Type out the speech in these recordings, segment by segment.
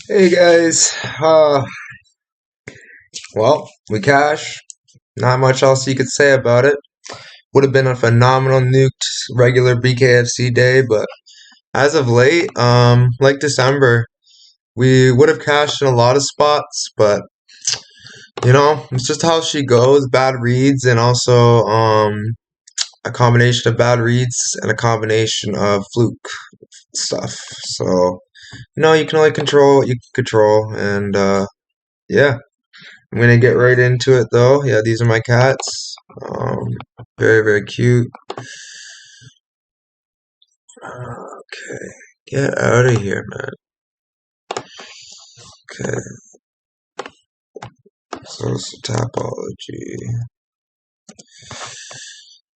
Hey guys, well, we cash. Not much else you could say about it. Would have been a phenomenal nuked regular BKFC day, but as of late, like December, we would have cashed in a lot of spots, but it's just how she goes. Bad reads and also a combination of bad reads and a combination of fluke stuff. So you can only control what you can control, and yeah. I'm gonna get right into it though. Yeah, these are my cats. Very, very cute. Okay, get out of here, man. Okay, so it's topology.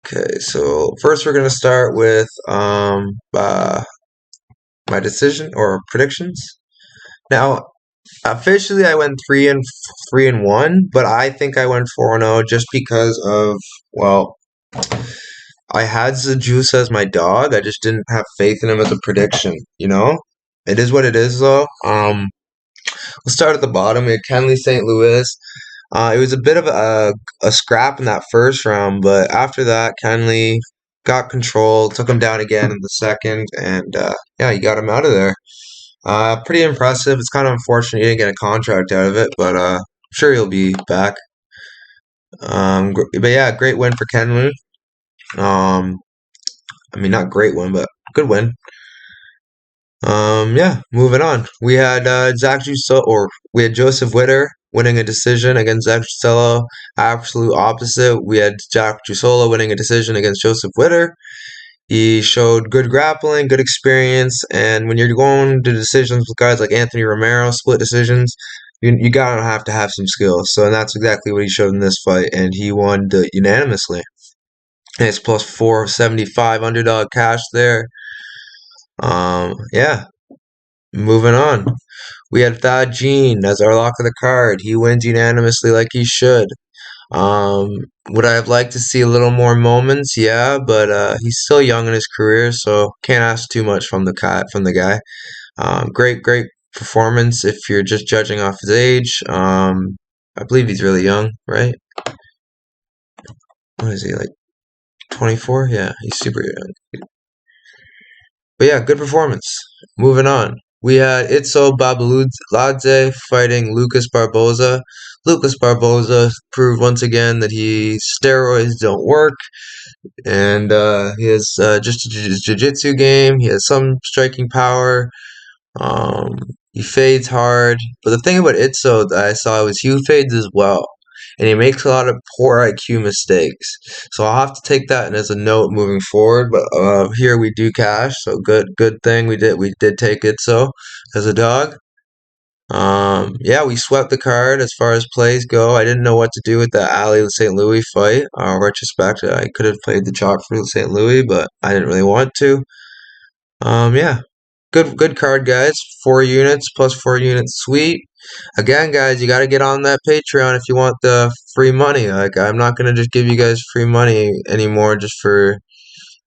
Okay, so first we're gonna start with my decision or predictions. Now, officially I went 3-1, but I think I went 4-0 just because of well, I had Zajusa as my dog. I just didn't have faith in him as a prediction. It is what it is, though. We'll start at the bottom. We had Kenley St. Louis. It was a bit of a scrap in that first round, but after that, Kenley got control, took him down again in the second, and yeah, he got him out of there. Pretty impressive. It's kind of unfortunate he didn't get a contract out of it, but I'm sure he'll be back. But yeah, great win for Kenley. Um, I mean, not great win, but good win. Yeah, moving on. We had we had Joseph Witter winning a decision against Zach Drusilla. Absolute opposite. We had Jack Drusilla winning a decision against Joseph Witter. He showed good grappling, good experience, and when you're going to decisions with guys like Anthony Romero, split decisions, you gotta have to have some skill. So, and that's exactly what he showed in this fight, and he won unanimously. And it's plus 475 underdog cash there. Yeah, moving on. We had Thad Jean as our lock of the card. He wins unanimously like he should. Um, would I have liked to see a little more moments? Yeah, but he's still young in his career, so can't ask too much from the guy. Great performance if you're just judging off his age. I believe he's really young, right? What is he, like 24? Yeah, he's super young. But yeah, good performance. Moving on. We had Itzo Babaladze fighting Lucas Barboza. Lucas Barboza proved once again that steroids don't work, and he has just a jiu-jitsu game. He has some striking power. Um, he fades hard, but the thing about Itzo that I saw was he fades as well, and he makes a lot of poor IQ mistakes. So I'll have to take that as a note moving forward. But here we do cash, so good thing we did take Itzo as a dog. Yeah, we swept the card as far as plays go. I didn't know what to do with the Ali St. Louis fight. Retrospect, I could have played the chalk for St. Louis, but I didn't really want to. Yeah, good card, guys. 4 units plus 4 units, sweet. Again, guys, you got to get on that Patreon if you want the free money. Like, I'm not gonna just give you guys free money anymore just for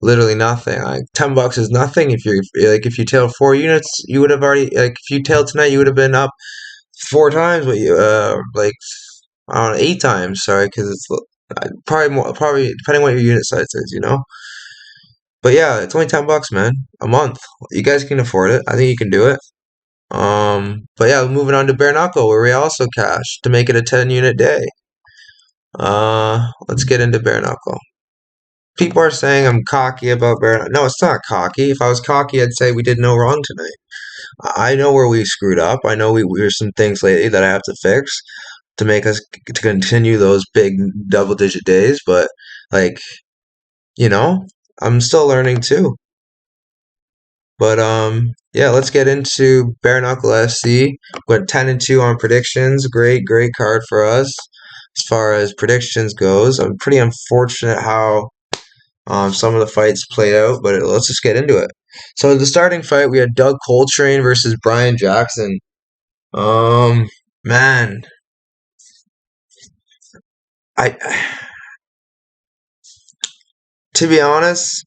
literally nothing. Like, $10 is nothing. If you tailed 4 units, you would have already if you tailed tonight, you would have been up 4 times what you I don't know, 8 times. Sorry, because it's probably depending what your unit size is. But yeah, it's only $10, man, a month. You guys can afford it. I think you can do it. But yeah, moving on to bare knuckle, where we also cash to make it a 10 unit day. Let's get into bare knuckle. People are saying I'm cocky about bare knuckle. No, it's not cocky. If I was cocky, I'd say we did no wrong tonight. I know where we screwed up. I know there's some things lately that I have to fix to make us to continue those big double-digit days. But like, you know, I'm still learning too. But yeah, let's get into Bare Knuckle SC. Went 10-2 on predictions. Great card for us as far as predictions goes. I'm pretty unfortunate how some of the fights played out, but let's just get into it. So the starting fight, we had Doug Coltrane versus Brian Jackson. Um, man, I to be honest,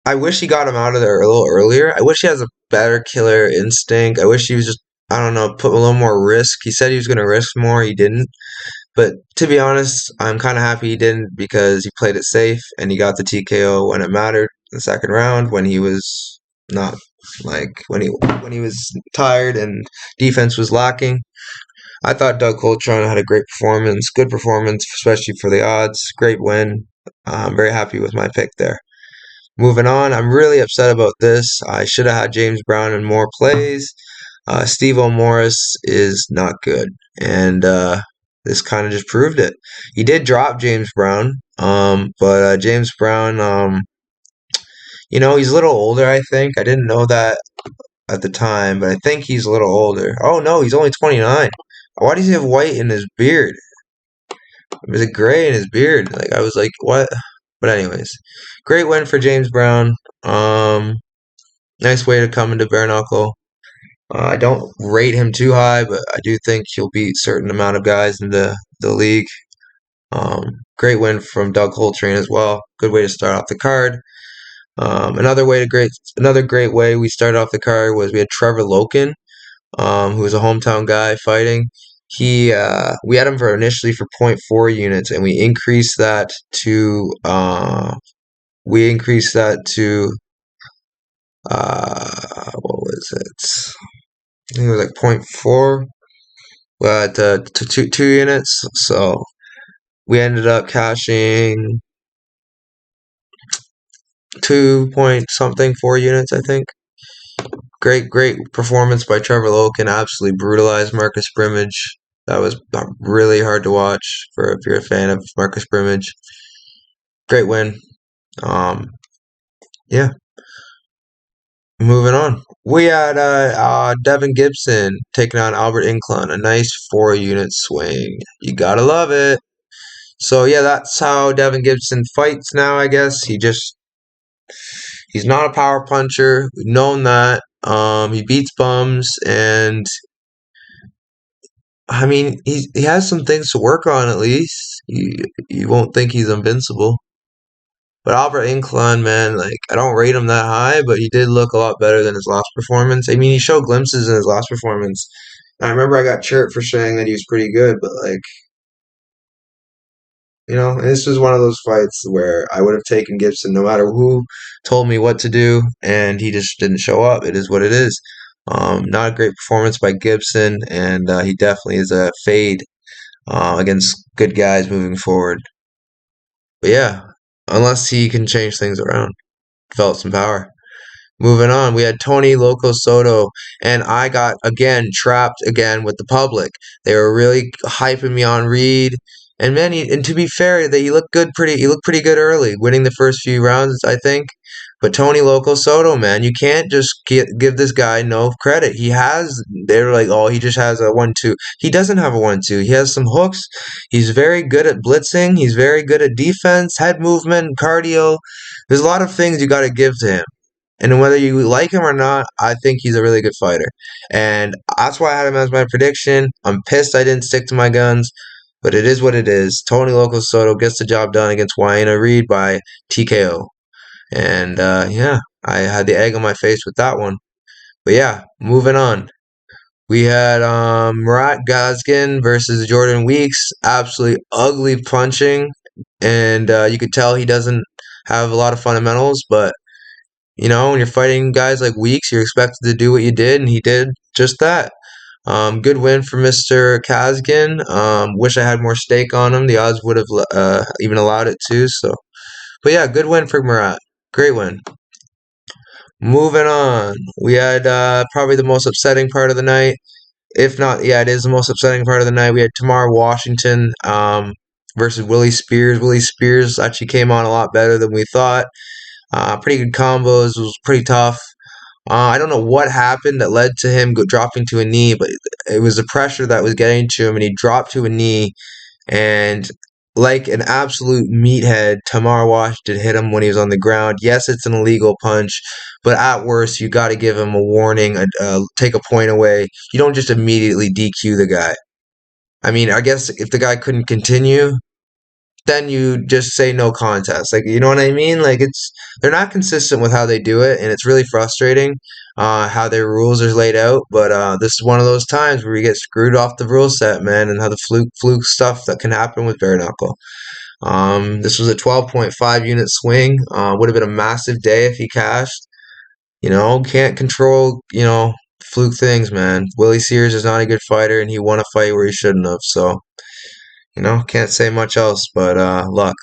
I wish he got him out of there a little earlier. I wish he has a better killer instinct. I wish he was just, I don't know, put a little more risk. He said he was going to risk more. He didn't. But to be honest, I'm kind of happy he didn't because he played it safe and he got the TKO when it mattered in the second round when he was not like when he was tired and defense was lacking. I thought Doug Coltron had a great performance, good performance, especially for the odds. Great win. I'm very happy with my pick there. Moving on, I'm really upset about this. I should have had James Brown in more plays. Steve O'Morris is not good, and this kind of just proved it. He did drop James Brown, but James Brown, he's a little older. I think I didn't know that at the time, but I think he's a little older. Oh no, he's only 29. Why does he have white in his beard? Is it gray in his beard? Like I was like, what? But anyways, great win for James Brown. Nice way to come into bare knuckle. I don't rate him too high, but I do think he'll beat certain amount of guys in the league. Great win from Doug Coltrane as well. Good way to start off the card. Another great way we started off the card was we had Trevor Loken, who was a hometown guy fighting. We had him for initially for point 0.4 units, and we increased that to what was it? I think it was like point 0.4 to two units. So we ended up cashing 2 point something 4 units, I think. Great performance by Trevor Loken. Absolutely brutalized Marcus Brimage. That was really hard to watch if you're a fan of Marcus Brimage. Great win. Yeah. Moving on. We had Devin Gibson taking on Albert Inclon. A nice 4-unit swing. You gotta love it. So yeah, that's how Devin Gibson fights now, I guess. He's not a power puncher. We've known that. He beats bums, and I mean, he has some things to work on at least. You won't think he's invincible. But Albert Inclon, man, like I don't rate him that high, but he did look a lot better than his last performance. I mean, he showed glimpses in his last performance. I remember I got chirped for saying that he was pretty good, but like, this was one of those fights where I would have taken Gibson no matter who told me what to do, and he just didn't show up. It is what it is. Not a great performance by Gibson, and he definitely is a fade against good guys moving forward. But yeah, unless he can change things around, develop some power. Moving on, we had Tony Loco Soto, and I got again trapped again with the public. They were really hyping me on Reed, and man, and to be fair, he looked good. He looked pretty good early, winning the first few rounds, I think. But Tony Loco Soto, man, you can't just give this guy no credit. They're like, oh, he just has a 1-2. He doesn't have a 1-2. He has some hooks. He's very good at blitzing. He's very good at defense, head movement, cardio. There's a lot of things you got to give to him. And whether you like him or not, I think he's a really good fighter. And that's why I had him as my prediction. I'm pissed I didn't stick to my guns, but it is what it is. Tony Loco Soto gets the job done against Waina Reed by TKO. And yeah, I had the egg on my face with that one. But yeah, moving on. We had Murat Gazgin versus Jordan Weeks. Absolutely ugly punching. And you could tell he doesn't have a lot of fundamentals, but when you're fighting guys like Weeks, you're expected to do what you did, and he did just that. Good win for Mr. Kazgin. Wish I had more stake on him. The odds would have even allowed it to. So, but yeah, good win for Murat. Great win. Moving on, we had probably the most upsetting part of the night. If not, yeah, it is the most upsetting part of the night. We had Tamar Washington versus Willie Spears. Willie Spears actually came on a lot better than we thought. Pretty good combos. It was pretty tough. I don't know what happened that led to him dropping to a knee, but it was the pressure that was getting to him, and he dropped to a knee. And like an absolute meathead, Tamar Washington hit him when he was on the ground. Yes, it's an illegal punch, but at worst, you got to give him a warning, take a point away. You don't just immediately DQ the guy. I mean, I guess if the guy couldn't continue, then you just say no contest. Like, you know what I mean? Like, they're not consistent with how they do it, and it's really frustrating. how their rules are laid out, but this is one of those times where we get screwed off the rule set, man, and how the fluke stuff that can happen with bare knuckle. This was a 12.5 unit swing. Would have been a massive day if he cashed. Can't control, fluke things, man. Willie Sears is not a good fighter, and he won a fight where he shouldn't have. So, can't say much else, but luck.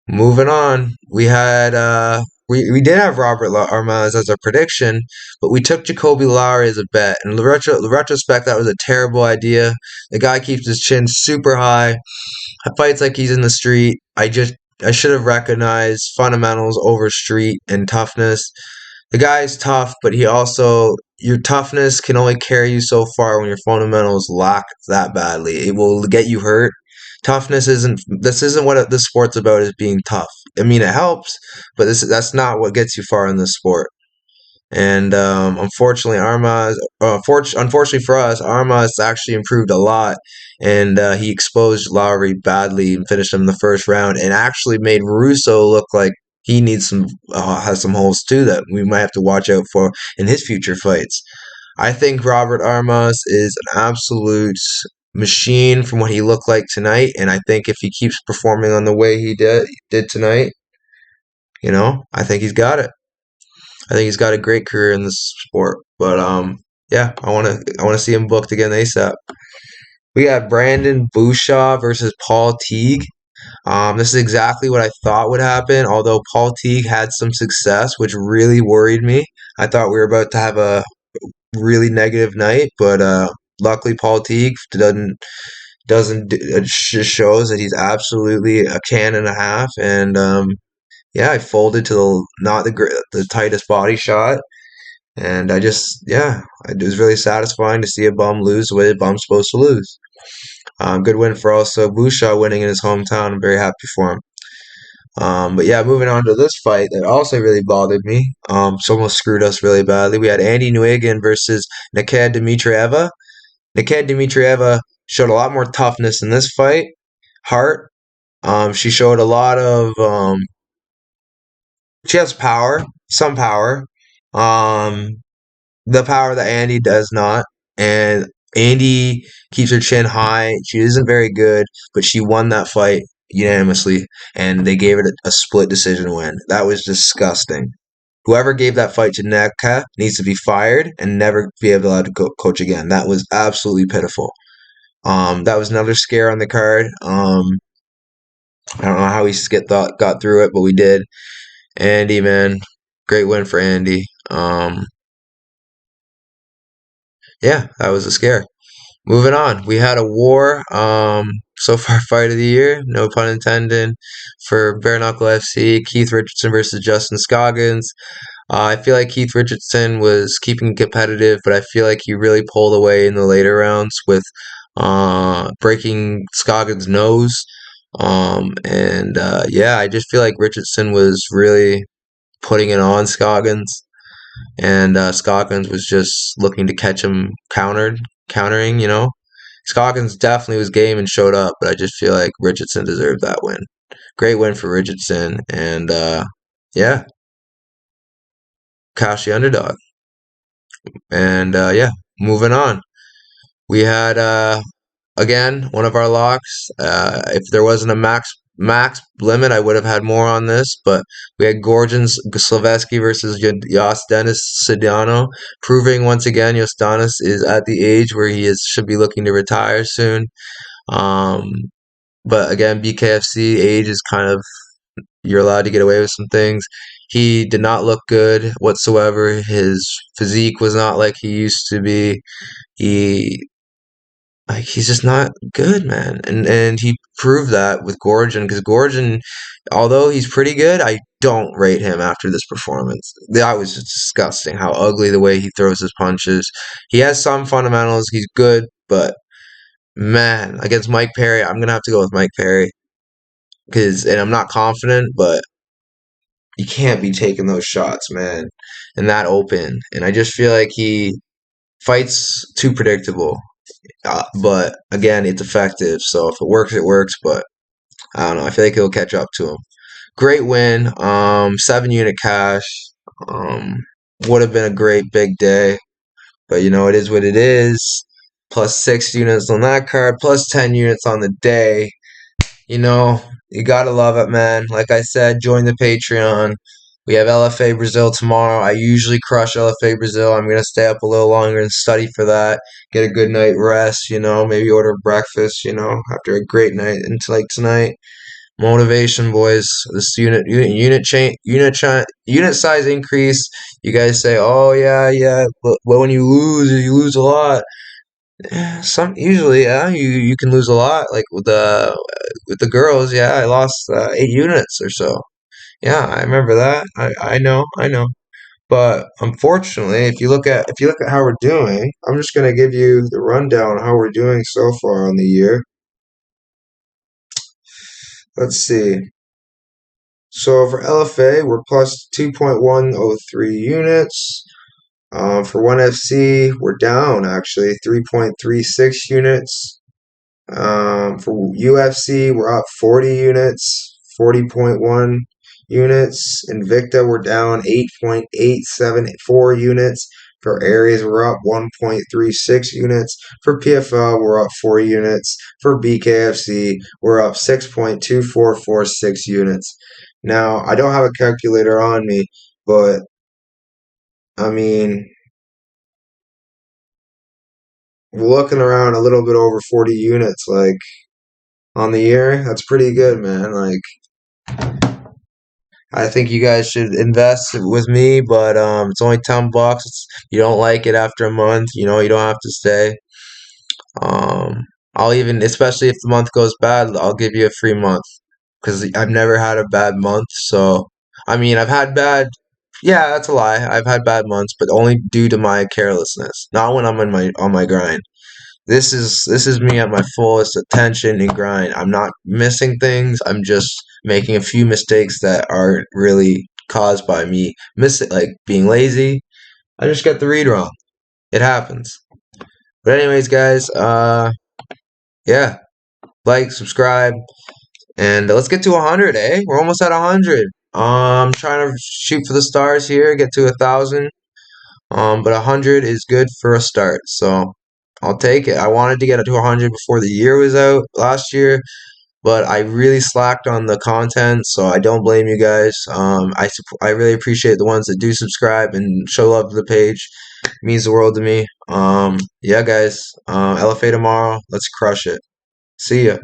Moving on, we did have Robert Armaz as a prediction, but we took Jacoby Lowry as a bet. In the retrospect, that was a terrible idea. The guy keeps his chin super high, fights like he's in the street. I should have recognized fundamentals over street and toughness. The guy's tough, but your toughness can only carry you so far when your fundamentals lack that badly. It will get you hurt. This isn't what this sport's about, is being tough. I mean, it helps, but that's not what gets you far in this sport. And unfortunately for us, Armas actually improved a lot, and he exposed Lowry badly and finished him in the first round, and actually made Russo look like he has some holes too that we might have to watch out for in his future fights. I think Robert Armas is an absolute machine from what he looked like tonight, and I think if he keeps performing on the way he did tonight, I think he's got it. I think he's got a great career in this sport. But yeah, I wanna see him booked again ASAP. We got Brandon Bouchard versus Paul Teague. This is exactly what I thought would happen. Although Paul Teague had some success, which really worried me. I thought we were about to have a really negative night, but luckily Paul Teague doesn't it just shows that he's absolutely a can and a half. And yeah, I folded to not the tightest body shot, and it was really satisfying to see a bum lose the way a bum's supposed to lose. Good win for also Bouchard winning in his hometown. I'm very happy for him. But yeah, moving on to this fight that also really bothered me. It's almost screwed us really badly. We had Andy Nguyen versus Naked Dimitrieva. Naked Dimitrieva showed a lot more toughness in this fight. Heart. She showed a lot of. She has power, some power. Um, the power that Andy does not. And Andy keeps her chin high. She isn't very good, but she won that fight unanimously, and they gave it a split decision win. That was disgusting. Whoever gave that fight to Neka needs to be fired and never be allowed to coach again. That was absolutely pitiful. That was another scare on the card. I don't know how we got through it, but we did. Andy, man, great win for Andy. Yeah, that was a scare. Moving on, we had a war. So far, fight of the year, no pun intended, for Bare Knuckle FC. Keith Richardson versus Justin Scoggins. I feel like Keith Richardson was keeping competitive, but I feel like he really pulled away in the later rounds with breaking Scoggins' nose. Yeah, I just feel like Richardson was really putting it on Scoggins, and Scoggins was just looking to catch him countering. Scoggins definitely was game and showed up, but I just feel like Richardson deserved that win. Great win for Richardson, and yeah, cash the underdog. And yeah, moving on. We had again one of our locks. If there wasn't a max limit, I would have had more on this, but we had Gorgon Sloveski versus Yosdanis Sedano, proving once again Yosdanis is at the age where should be looking to retire soon. Um, but again, BKFC age is kind of, you're allowed to get away with some things. He did not look good whatsoever. His physique was not like he used to be. He he's just not good, man. And he proved that with Gorgon, because Gorgon, although he's pretty good, I don't rate him after this performance. That was just disgusting. How ugly the way he throws his punches. He has some fundamentals. He's good, but man, against Mike Perry, I'm gonna have to go with Mike Perry, and I'm not confident, but you can't be taking those shots, man, and that open. And I just feel like he fights too predictable. But again, it's effective. So if it works, it works. But I don't know. I feel like he'll catch up to him. Great win. 7 unit cash. Um, would have been a great big day. But it is what it is. Plus 6 units on that card, plus 10 units on the day. You know, you gotta love it, man. Like I said, join the Patreon. We have LFA Brazil tomorrow. I usually crush LFA Brazil. I'm gonna stay up a little longer and study for that. Get a good night rest, maybe order breakfast, after a great night into like tonight. Motivation, boys. This unit size increase. You guys say, "Oh yeah, yeah," but when you lose a lot. Some usually, yeah, you can lose a lot. Like with the girls, yeah, I lost 8 units or so. Yeah, I remember that. I know. But unfortunately, if you look at how we're doing, I'm just gonna give you the rundown on how we're doing so far on the year. Let's see. So for LFA, we're plus 2.103 units. For 1FC, we're down actually 3.36 units. For UFC, we're up 40 units, 40.1 units. Invicta, we're down 8.874 units. For Aries, we're up 1.36 units. For PFL, we're up 4 units. For BKFC, we're up 6.2446 units. Now, I don't have a calculator on me, but I mean, we're looking around a little bit over 40 units, like on the year. That's pretty good, man. Like, I think you guys should invest with me, but it's only $10. You don't like it after a month, you don't have to stay. Um, I'll even, especially if the month goes bad, I'll give you a free month because I've never had a bad month. So, I mean, I've had bad. Yeah, that's a lie. I've had bad months, but only due to my carelessness, not when I'm on my grind. This is me at my fullest attention and grind. I'm not missing things. I'm just making a few mistakes that aren't really caused by me missing, like being lazy. I just got the read wrong. It happens. But anyways, guys, yeah, like, subscribe, and let's get to 100. We're almost at 100. Trying to shoot for the stars here, get to 1,000. But 100 is good for a start, so I'll take it. I wanted to get it to 100 before the year was out last year, but I really slacked on the content, so I don't blame you guys. I really appreciate the ones that do subscribe and show love to the page. It means the world to me. Yeah, guys. LFA tomorrow. Let's crush it. See ya.